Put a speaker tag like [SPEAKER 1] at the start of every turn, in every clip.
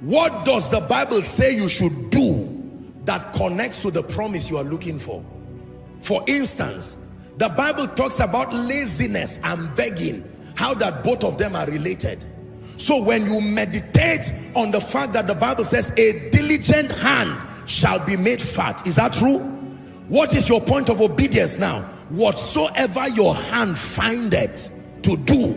[SPEAKER 1] What does the Bible say you should do that connects to the promise you are looking for? For instance, the Bible talks about laziness and begging, how that both of them are related. So when you meditate on the fact that the Bible says a diligent hand shall be made fat, is that true? What is your point of obedience now? Whatsoever your hand findeth to do,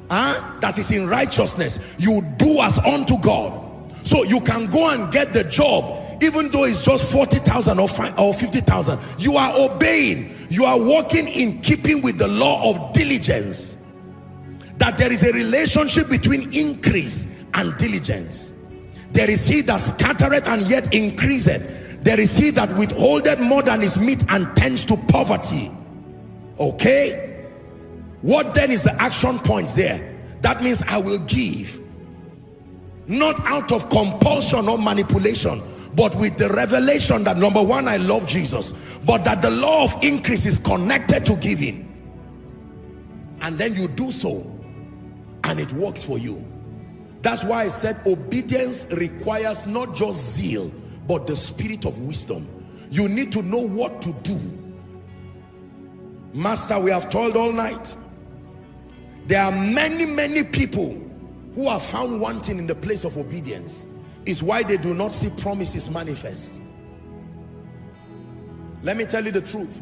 [SPEAKER 1] that is in righteousness, you do as unto God. So you can go and get the job, even though it's just 40,000 or 50,000. You are obeying. You are walking in keeping with the law of diligence. That there is a relationship between increase and diligence. There is he that scattereth and yet increaseth. There is he that withholdeth more than is meet and tends to poverty. Okay? What then is the action points there? That means I will give. Not out of compulsion or manipulation, but with the revelation that, number one, I love Jesus, but that the law of increase is connected to giving. And then you do so, and it works for you. That's why I said obedience requires not just zeal, but the spirit of wisdom. You need to know what to do. Master, we have toiled all night. There are many people who are found wanting in the place of obedience. Is why they do not see promises manifest. Let me tell you the truth.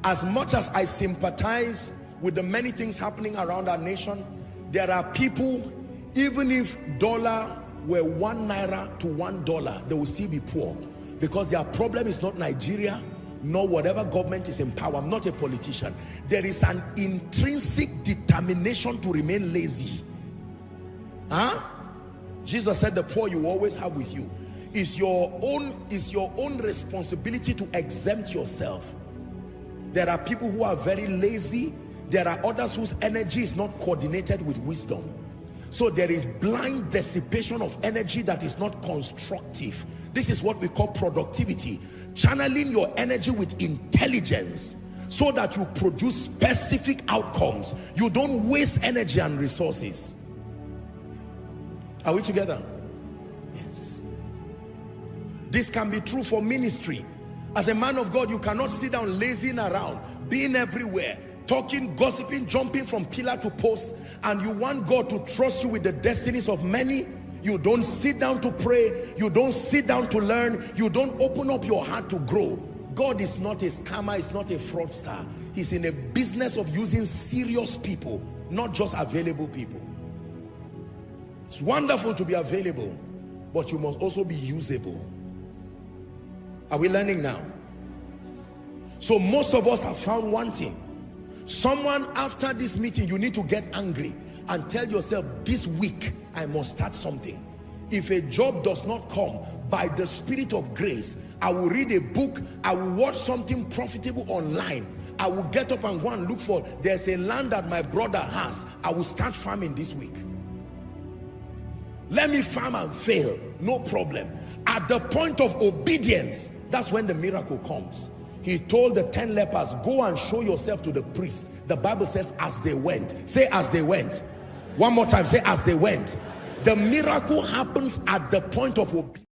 [SPEAKER 1] As much as I sympathize with the many things happening around our nation, there are people, even if dollar were 1 naira to $1, they will still be poor, because their problem is not Nigeria, nor whatever government is in power. I'm not a politician. There is an intrinsic determination to remain lazy. Jesus said the poor you always have with you. Is your own responsibility to exempt yourself. There are people who are very lazy. There are others whose energy is not coordinated with wisdom. So there is blind dissipation of energy that is not constructive. This is what we call productivity. Channeling your energy with intelligence so that you produce specific outcomes. You don't waste energy and resources. Are we together? Yes. This can be true for ministry. As a man of God, you cannot sit down lazing around, being everywhere, talking, gossiping, jumping from pillar to post, and you want God to trust you with the destinies of many. You don't sit down to pray. You don't sit down to learn. You don't open up your heart to grow. God is not a scammer. He's not a fraudster. He's in a business of using serious people, not just available people. It's wonderful to be available, but you must also be usable. Are we learning now? So most of us are found wanting. Someone after this meeting, you need to get angry and tell yourself, this week I must start something. If a job does not come, by the spirit of grace, I will read a book, I will watch something profitable online, I will get up and go and look for, there's a land that my brother has, I will start farming this week. Let me farm and fail, no problem. At the point of obedience, that's when the miracle comes. He told the 10 lepers, go and show yourself to the priest. The Bible says as they went. Say as they went. One more time, say as they went. The miracle happens at the point of obedience.